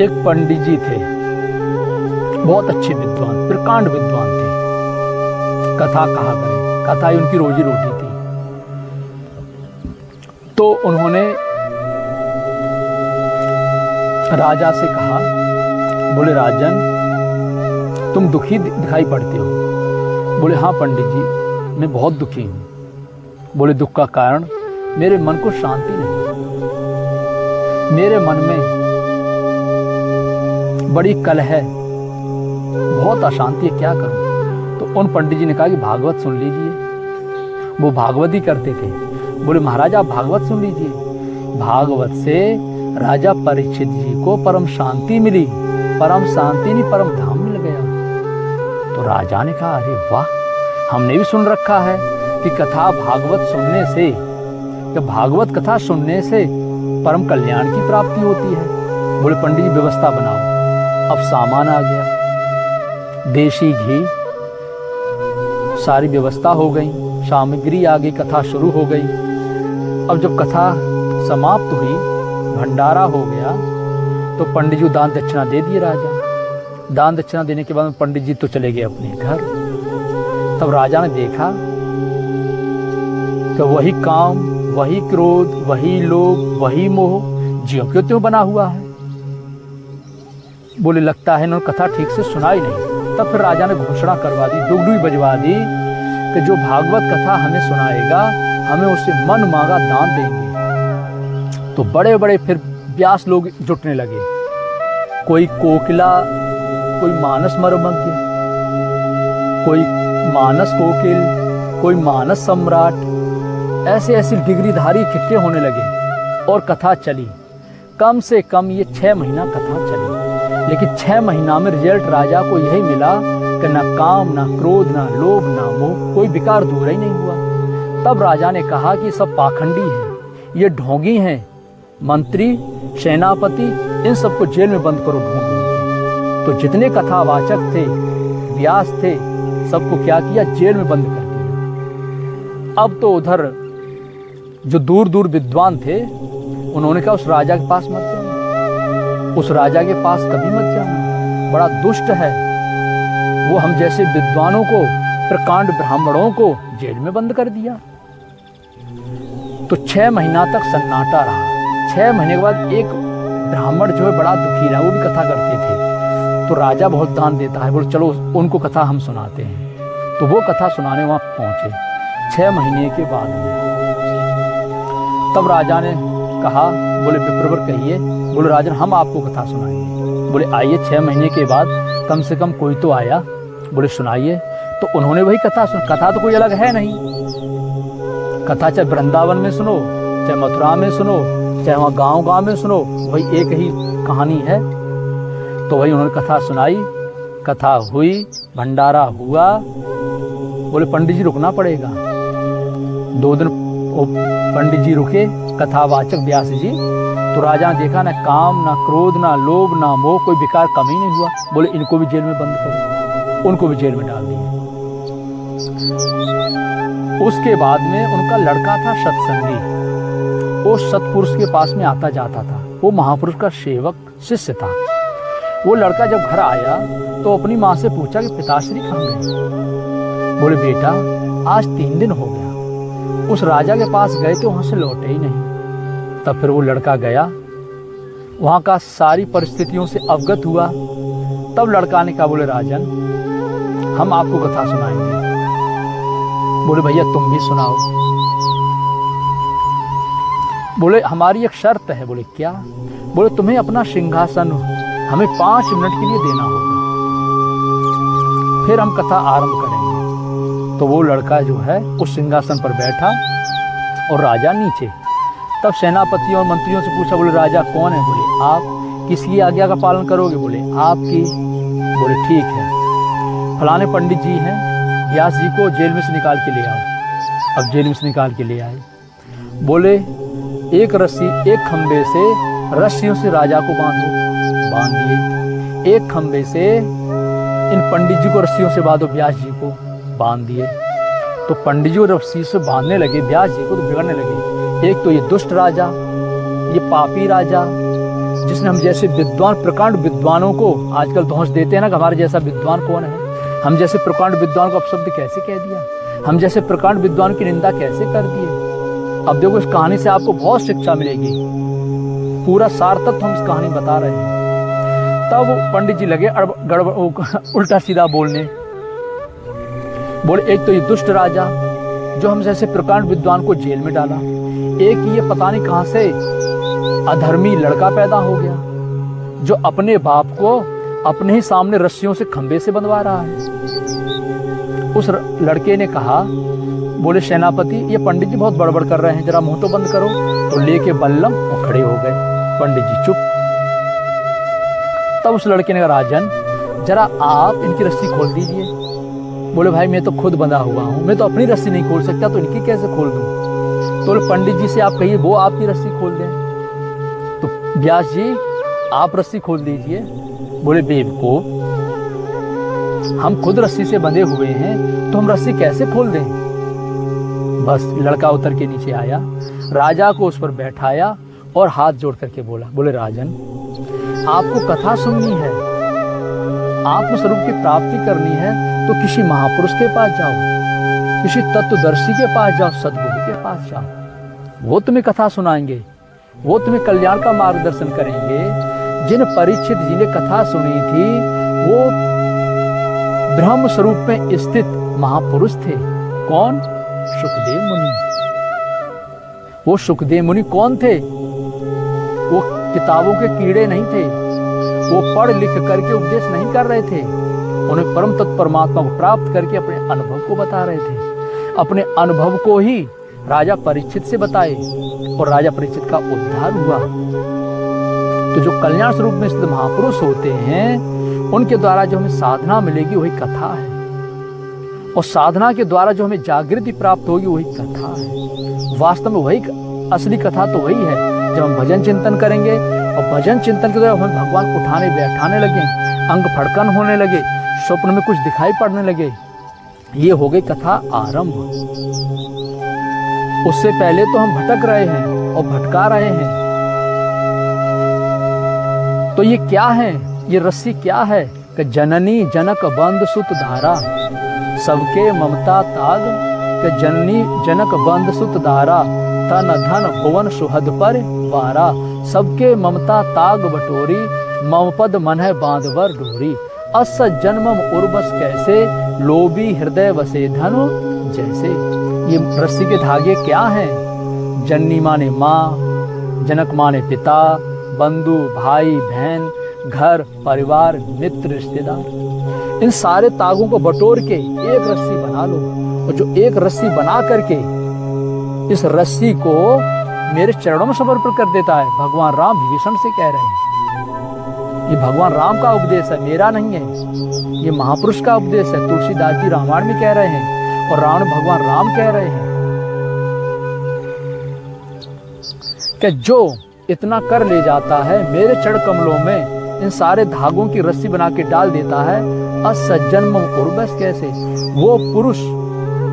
एक पंडित जी थे, बहुत अच्छे विद्वान, प्रकांड विद्वान थे। कथा कहा करें, कथा ही उनकी रोजी रोटी थी। तो उन्होंने राजा से कहा, बोले राजन तुम दुखी दिखाई पड़ते हो। बोले हाँ पंडित जी, मैं बहुत दुखी हूँ। बोले दुख का कारण, मेरे मन को शांति नहीं, मेरे मन में बड़ी कलह है, बहुत अशांति है, क्या करूं। तो उन पंडित जी ने कहा कि भागवत सुन लीजिए। वो भागवत ही करते थे। बोले महाराज आप भागवत सुन लीजिए। भागवत से राजा परीक्षित जी को परम शांति मिली, परम शांति नहीं परम धाम मिल गया। तो राजा ने कहा अरे वाह, हमने भी सुन रखा है कि कथा भागवत सुनने से, कि भागवत कथा सुनने से परम कल्याण की प्राप्ति होती है। बोले पंडित जी व्यवस्था बनाओ। अब सामान आ गया, देशी घी, सारी व्यवस्था हो गई, सामग्री आ गई, कथा शुरू हो गई। अब जब कथा समाप्त हुई, भंडारा हो गया, तो पंडित जी दान दक्षिणा दे दिए राजा। दान दक्षिणा देने के बाद पंडित जी तो चले गए अपने घर। तब राजा ने देखा कि वही काम, वही क्रोध, वही लोभ, वही मोह ज्यों क्यों त्यों बना हुआ है। बोले लगता है इन्होंने कथा ठीक से सुना ही नहीं। तब फिर राजा ने घोषणा करवा दी, डुगडुगी बजवा दी कि जो भागवत कथा हमें सुनाएगा, हमें उससे मन मांगा दान देंगे। तो बड़े बड़े फिर व्यास लोग जुटने लगे, कोई कोकिला, कोई मानस मर्मज्ञ, कोई मानस कोकिल, कोई मानस सम्राट, ऐसे ऐसे डिग्रीधारी इकट्ठे होने लगे और कथा चली। कम से कम ये 6 महीना कथा चली, लेकिन 6 महीना में रिजल्ट राजा को यही मिला कि ना काम, ना क्रोध, ना लोभ, ना मोह, कोई विकार दूर ही नहीं हुआ। तब राजा ने कहा कि सब पाखंडी हैं, ये ढोंगी हैं, मंत्री, सेनापति, इन सबको जेल में बंद करो, ढूंढो। तो जितने कथावाचक थे, व्यास थे, सबको क्या किया, जेल में बंद कर दिया। अब तो उधर जो दूर दूर विद्वान थे, उन्होंने कहा उस राजा के पास मत जाना, उस राजा के पास कभी मत जाना, बड़ा दुष्ट है वो, हम जैसे विद्वानों को, प्रकांड ब्राह्मणों को जेल में बंद कर दिया। तो 6 महीना तक सन्नाटा रहा। 6 महीने के बाद एक ब्राह्मण जो है बड़ा दुखी रहा, वो भी कथा करते थे। तो राजा बहुत दान देता है, बोले चलो उनको कथा हम सुनाते हैं। तो वो कथा सुनाने वहाँ पहुँचे 6 महीने के बाद में। तब राजा ने कहा, बोले विप्रवर कहिए। बोले राजन हम आपको कथा सुनाएंगे। बोले आइए, 6 महीने के बाद कम से कम कोई तो आया। बोले सुनाइए। तो उन्होंने वही कथा सुन, कथा तो कोई अलग है नहीं। कथा चाहे वृंदावन में सुनो, चाहे मथुरा में सुनो, चाहे वहाँ गांव गांव में सुनो, वही एक ही कहानी है। तो वही उन्होंने कथा सुनाई, कथा हुई, भंडारा हुआ। बोले पंडित जी रुकना पड़ेगा। 2 दिन पंडित जी रुके, कथावाचक व्यास जी। तो राजा ने देखा ना काम, ना क्रोध, ना लोभ, ना मोह, कोई विकार कम ही नहीं हुआ। बोले इनको भी जेल में बंद करो, उनको भी जेल में डाल दिया। उसके बाद में उनका लड़का था सत्संगी, वो सत्पुरुष के पास में आता जाता था, वो महापुरुष का सेवक शिष्य था। वो लड़का जब घर आया तो अपनी माँ से पूछा कि पिताश्री कहाँ गए। बोले बेटा आज 3 दिन हो गया, उस राजा के पास गए तो वहाँ से लौटे ही नहीं। तब फिर वो लड़का गया, वहाँ का सारी परिस्थितियों से अवगत हुआ। तब लड़का ने कहा, बोले राजन हम आपको कथा सुनाएंगे। बोले भैया तुम भी सुनाओ। बोले हमारी एक शर्त है। बोले क्या। बोले तुम्हें अपना सिंहासन हमें 5 मिनट के लिए देना होगा, फिर हम कथा आरंभ करेंगे। तो वो लड़का जो है उस सिंहासन पर बैठा और राजा नीचे। तब सेनापतियों और मंत्रियों से पूछा, बोले राजा कौन है। बोले आप। किसकी आज्ञा का पालन करोगे। बोले आपकी। बोले ठीक है, फलाने पंडित जी हैं, व्यास जी को जेल में से निकाल के ले आओ। अब जेल में से निकाल के ले आए। बोले एक रस्सी, एक खंबे से रस्सियों से राजा को बांधो। बांध दिए। एक खंबे से इन पंडित जी को रस्सियों से बांधो, व्यास जी को बांध दिए। तो पंडित जी को रस्सी से बांधने लगे, व्यास जी को तो बिगड़ने लगे। एक तो ये दुष्ट राजा, ये पापी राजा, जिसने हम जैसे विद्वान प्रकांड विद्वानों को आजकल धौंस देते हैं ना कि हमारे जैसा विद्वान कौन है, हम जैसे प्रकांड विद्वान को अपशब्द कैसे कह दिया, हम जैसे प्रकांड विद्वान की निंदा कैसे कर दिए। अब देखो इस कहानी से आपको बहुत शिक्षा मिलेगी, पूरा सार तत्व हम इस कहानी बता रहे हैं। तब पंडित जी लगे गड़बड़ उल्टा सीधा बोलने, बोले एक तो ये दुष्ट राजा जो हम जैसे प्रकांड विद्वान को जेल में डाला, एक ये पता नहीं कहां से अधर्मी लड़का पैदा हो गया जो अपने बाप को अपने ही सामने रस्सियों से खंबे से बंधवा रहा है। उस लड़के ने कहा, बोले सेनापति ये पंडित जी बहुत बड़बड़ कर रहे हैं, जरा मुंह तो बंद करो। तो लेके बल्लम वो खड़े हो गए, पंडित जी चुप। तब उस लड़के ने कहा, राजन जरा आप इनकी रस्सी खोल दीजिए। बोले भाई मैं तो खुद बंधा हुआ हूं, मैं तो अपनी रस्सी नहीं खोल सकता, तो इनकी कैसे खोल दूं। तो पंडित जी से आप कहिए वो आपकी रस्सी खोल दें। तो व्यास जी आप रस्सी खोल दीजिए। बोले बेवकूफ, हम खुद रस्सी से बंधे हुए हैं तो हम रस्सी कैसे खोल दें। बस लड़का उतर के नीचे आया, राजा को उस पर बैठाया और हाथ जोड़ करके बोला, बोले राजन आपको कथा सुननी है, आत्मस्वरूप की प्राप्ति करनी है तो किसी महापुरुष के पास जाओ, किसी तत्वदर्शी के पास जाओ, सद्गुरु के पास जाओ। वो तुम्हें कथा सुनाएंगे, वो तुम्हें कल्याण का मार्गदर्शन करेंगे। जिन परीक्षित जी ने कथा सुनी थी वो ब्रह्म स्वरूप में स्थित महापुरुष थे। कौन? सुखदेव मुनि। वो सुखदेव मुनि कौन थे? वो किताबों के कीड़े नहीं थे, वो पढ़ लिख करके उपदेश नहीं कर रहे थे, उन्हें परम तत्व परमात्मा को प्राप्त करके अपने अनुभव को बता रहे थे। अपने अनुभव को ही राजा परीक्षित से बताए और राजा परीक्षित का उद्धार हुआ। तो जो कल्याण स्वरूप में स्थित महापुरुष होते हैं उनके द्वारा जो हमें साधना मिलेगी वही कथा है, और साधना के द्वारा जो हमें जागृति प्राप्त होगी वही कथा है। वास्तव में वही असली कथा तो वही है जब हम भजन चिंतन करेंगे, और भजन चिंतन के द्वारा हमें भगवान उठाने बैठाने लगे, अंग फड़कन होने लगे, स्वप्न में कुछ दिखाई पड़ने लगे, ये हो गई कथा आरंभ। उससे पहले तो हम भटक रहे हैं और भटका रहे हैं। तो ये क्या है, ये रस्सी क्या है कि जननी जनक बंद सुत धारा, सबके ममता ताग कि जननी जनक बंद सुत धारा, तन धन भुवन सुहद पर वारा, सबके ममता ताग बटोरी, मम पद मन है बांधवर डोरी, अस जन्मम उर्वस कैसे, लोभी हृदय वसे धनु जैसे। ये रस्सी के धागे क्या हैं? जननी माने माँ, जनक माने पिता, बंधु भाई बहन, घर परिवार मित्र रिश्तेदार, इन सारे तागों को बटोर के एक रस्सी बना लो। और जो एक रस्सी बना करके इस रस्सी को मेरे चरणों में समर्पण कर देता है, भगवान राम विभीषण से कह रहे हैं, ये भगवान राम का उपदेश है, मेरा नहीं है, ये महापुरुष का उपदेश है। तुलसीदास जी रामायण में कह रहे हैं और रावण भगवान राम कह रहे हैं कि जो इतना कर ले जाता है मेरे चरण कमलों में, इन सारे धागों की रस्सी बना के डाल देता है, असज्जन उर्वस कैसे, वो पुरुष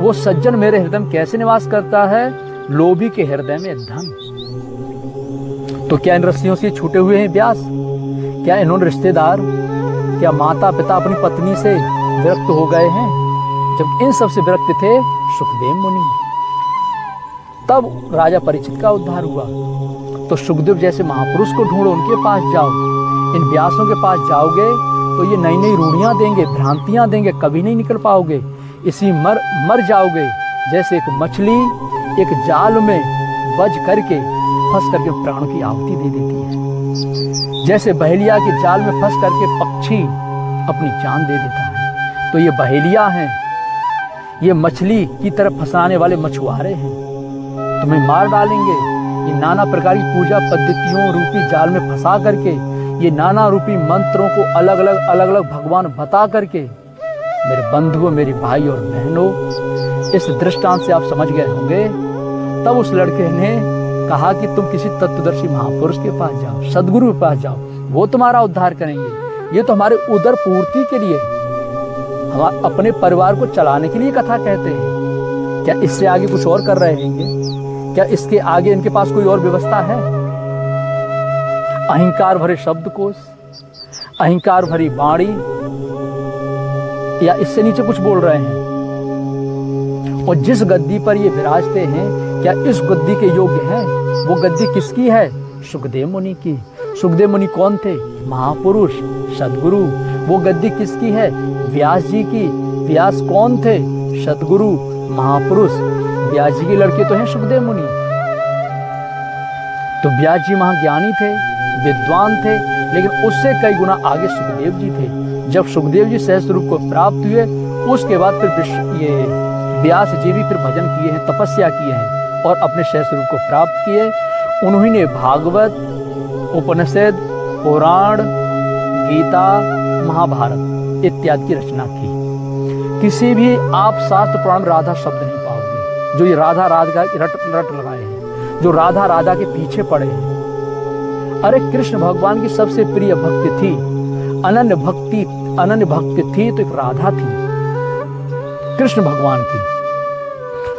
वो सज्जन मेरे हृदय में कैसे निवास करता है, लोभी के हृदय में धन। तो क्या इन रस्सियों से छूटे हुए हैं व्यास? क्या इन्होंने रिश्तेदार, क्या माता पिता अपनी पत्नी से विरक्त हो गए हैं? जब इन सब से विरक्त थे सुखदेव मुनि। तब राजा परीक्षित का उद्धार हुआ। तो सुखदेव जैसे महापुरुष को ढूंढो, उनके पास जाओ। इन व्यासों के पास जाओगे तो ये नई नई रूढ़ियां देंगे, भ्रांतियां देंगे, कभी नहीं निकल पाओगे, इसी मर जाओगे। जैसे एक मछली एक जाल में बज करके फंस करके प्राणों की आहुति दे देती है, जैसे बहेलिया के जाल में फंस करके पक्षी अपनी जान दे देता है। तो ये बहेलिया हैं, ये मछली की तरफ फंसाने वाले मछुआरे हैं, तुम्हें मार डालेंगे। ये नाना प्रकार की पूजा पद्धतियों रूपी जाल में फंसा करके, ये नाना रूपी मंत्रों को अलग अलग भगवान बता करके, मेरे बंधुओं मेरी भाई और बहनों, इस दृष्टांत से आप समझ गए होंगे। तब उस लड़के ने कहा कि तुम किसी तत्वदर्शी महापुरुष के पास जाओ, सदगुरु के पास जाओ, वो तुम्हारा उद्धार करेंगे। ये तो हमारे उदर पूर्ति के लिए, हम अपने परिवार को चलाने के लिए कथा कहते हैं। क्या इससे आगे कुछ और कर रहे हैं? क्या इसके आगे इनके पास कोई और व्यवस्था है? अहंकार भरे शब्दकोश, अहंकार भरी वाणी, या इससे नीचे कुछ बोल रहे हैं? और जिस गद्दी पर ये विराजते हैं, क्या इस गद्दी के योग्य हैं? वो गद्दी किसकी है? सुखदेव मुनि की। सुखदेव मुनि कौन थे? महापुरुष, सदगुरु। वो गद्दी किसकी है? व्यास जी की। व्यास कौन थे? सदगुरु, महापुरुष। व्यास जी के लड़के तो हैं सुखदेव मुनि। तो व्यास जी महाज्ञानी थे, विद्वान थे, लेकिन उससे कई गुना आगे सुखदेव जी थे। जब सुखदेव जी सहस्त्र रूप को प्राप्त हुए, उसके बाद फिर ये व्यास जी भी फिर भजन किए हैं, तपस्या किए हैं और अपने सहस्त्र रूप को प्राप्त किए। उन्हीं ने भागवत, उपनिषद, पुराण, गीता, महाभारत इत्यादि की रचना की। किसी भी आप शास्त्र पुराण में राधा शब्द नहीं पाओगे। जो ये राधा राधा का रट लगाए हैं, जो राधा राधा के पीछे पड़े हैं। अरे कृष्ण भगवान की सबसे प्रिय भक्ति थी, अनन्य भक्ति थी तो एक राधा थी कृष्ण भगवान की।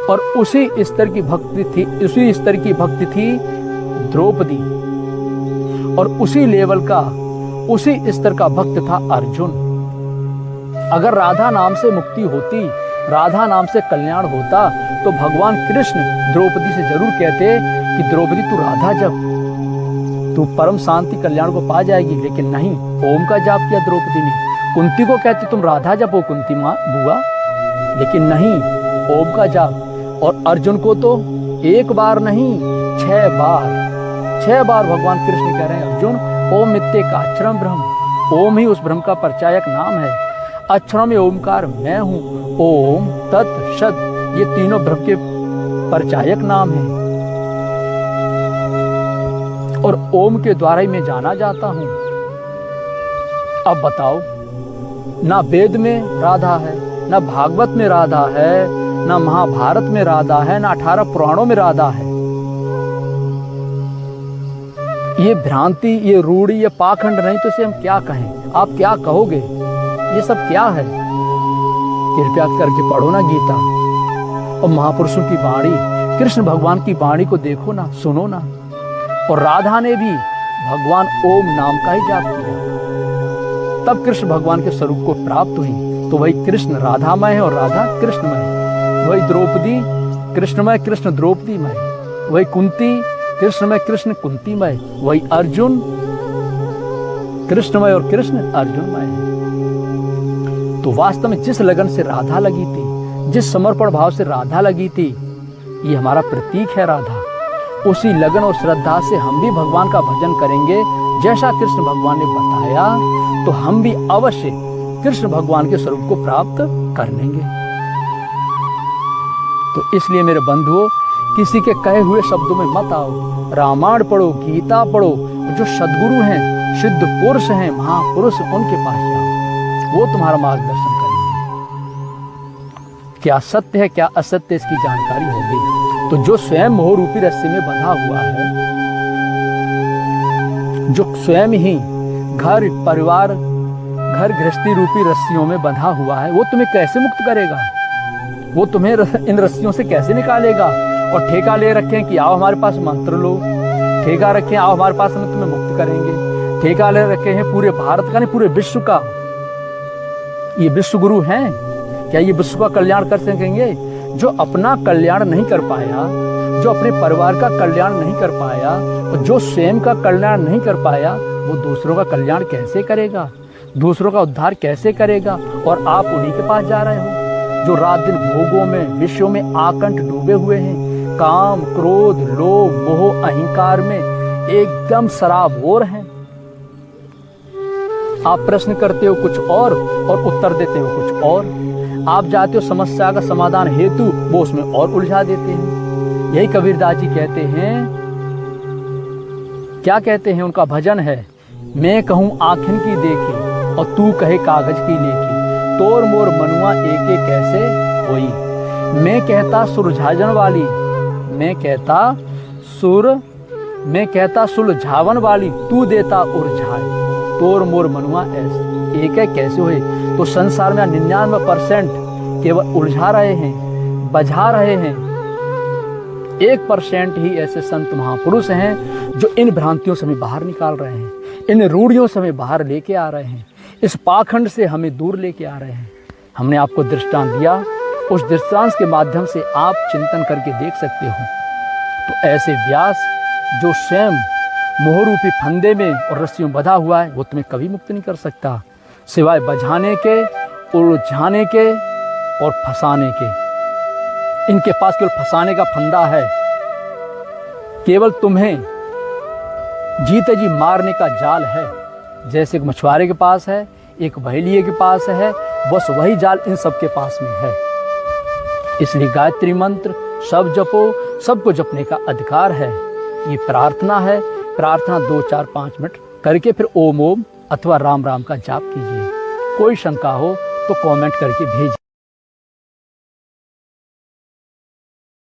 और उसी स्तर की भक्ति थी द्रौपदी। और उसी लेवल का, उसी स्तर का भक्त था अर्जुन। अगर राधा नाम से मुक्ति होती, राधा नाम से कल्याण होता, तो भगवान कृष्ण द्रौपदी से जरूर कहते कि द्रौपदी तू राधा जप, तू परम शांति कल्याण को पा जाएगी। लेकिन नहीं, ओम का जाप किया द्रौपदी ने। कुंती को कहती तुम राधा जपो कुंती माँ बुआ, लेकिन नहीं, ओम का जाप। और अर्जुन को तो एक बार नहीं, 6 बार भगवान कृष्ण कह रहे हैं अर्जुन ओम नित्य का अक्षरम ब्रह्म। ओम ही उस ब्रह्म का परिचायक नाम है। अक्षरों में ओमकार मैं हूँ। ओम, तत्, सद, ये तीनों ब्रह्म के परिचायक नाम हैं। और ओम के द्वारा ही मैं जाना जाता हूँ। अब बताओ, ना वेद में राधा है, ना भागवत में राधा है, ना महाभारत में राधा है, ना 18 पुराणों में राधा है। ये भ्रांति, ये रूढ़ी, ये पाखंड नहीं तो इसे हम क्या कहें? आप क्या कहोगे? ये सब क्या है? कृपया करके पढ़ो ना गीता और महापुरुषों की वाणी, कृष्ण भगवान की वाणी को देखो ना, सुनो ना। और राधा ने भी भगवान ओम नाम का ही जाप किया, तब कृष्ण भगवान के स्वरूप को प्राप्त हुई। तो वही कृष्ण राधामय है और राधा कृष्णमय। वही द्रौपदी कृष्णमय, कृष्ण द्रौपदीमय। वही कुंती कृष्णमय, कृष्ण कुंतीमय। वही अर्जुन कृष्णमय और कृष्ण अर्जुनमय है। तो वास्तव में जिस लगन से राधा लगी थी, जिस समर्पण भाव से राधा लगी थी, ये हमारा प्रतीक है राधा। उसी लगन और श्रद्धा से हम भी भगवान का भजन करेंगे जैसा कृष्ण भगवान ने बताया, तो हम भी अवश्य कृष्ण भगवान के स्वरूप को प्राप्त कर लेंगे। तो इसलिए मेरे बंधुओं, किसी के कहे हुए शब्दों में मत आओ। रामायण पढ़ो, गीता पढ़ो, जो सदगुरु हैं, सिद्ध पुरुष हैं, महापुरुष, उनके पास जाओ, वो तुम्हारा मार्गदर्शन करेंगे। क्या सत्य है, क्या असत्य, इसकी जानकारी होगी। तो जो स्वयं मोह रूपी रस्सी में बंधा हुआ है, जो स्वयं ही घर परिवार, घर गृहस्थी रूपी रस्सियों में बंधा हुआ है, वो तुम्हें कैसे मुक्त करेगा? वो तुम्हें इन रस्सियों से कैसे निकालेगा? और ठेका ले रखे हैं कि आओ हमारे पास मंत्र लो, ठेका रखे आओ हमारे पास, हम तुम्हें मुक्त करेंगे। ठेका ले रखे हैं पूरे भारत का नहीं, पूरे विश्व का। ये विश्व गुरु हैं, क्या ये विश्व का कल्याण कर सकेंगे? जो अपना कल्याण नहीं कर पाया, जो अपने परिवार का कल्याण नहीं कर पाया, और जो स्वयं का कल्याण नहीं कर पाया, वो दूसरों का कल्याण कैसे करेगा? दूसरों का उद्धार कैसे करेगा? और आप उन्हीं के पास जा रहे हो जो रात दिन भोगों में, विषयों में आकंठ डूबे हुए हैं। काम, क्रोध, लोभ, मोह, अहंकार में एकदम सराबोर हैं। आप प्रश्न करते हो कुछ और उत्तर देते हो कुछ और। आप जाते हो समस्या का समाधान हेतु, वो उसमें और उलझा देते हैं। यही कबीरदास जी कहते हैं, क्या कहते हैं? उनका भजन है, मैं कहूँ आँखिन की देखी और तू कहे कागज की लेखी, तोर मोर मनुआ एक एक कैसे होई। मैं कहता सुलझावन वाली, मैं कहता सुलझावन वाली, तू देता उलझाए, तोर मोर मनुआ ऐसे एक एक कैसे हुए। तो संसार में 99% केवल उलझा रहे हैं, बझा रहे हैं, 1% ही ऐसे संत महापुरुष हैं जो इन भ्रांतियों से हमें बाहर निकाल रहे हैं, इन रूढ़ियों से हमें बाहर लेके आ रहे हैं, इस पाखंड से हमें दूर लेके आ रहे हैं। हमने आपको दृष्टांत दिया, उस दृष्टांत के माध्यम से आप चिंतन करके देख सकते हो। तो ऐसे व्यास जो स्वयं मोहरूपी फंदे में और रस्सियों में बंधा हुआ है, वो तुम्हें कभी मुक्त नहीं कर सकता, सिवाय बझाने के, उलझाने के और फंसाने के। इनके पास केवल फंसाने का फंदा है, केवल तुम्हें जीते जी मारने का जाल है। जैसे एक मछुआरे के पास है, एक बहेलिये के पास है, बस वही जाल इन सबके पास में है। इसलिए गायत्री मंत्र सब जपो, सबको जपने का अधिकार है। ये प्रार्थना है, प्रार्थना 2, 4, 5 मिनट करके फिर ओम ओम अथवा राम राम का जाप कीजिए। कोई शंका हो तो कमेंट करके भेजिए।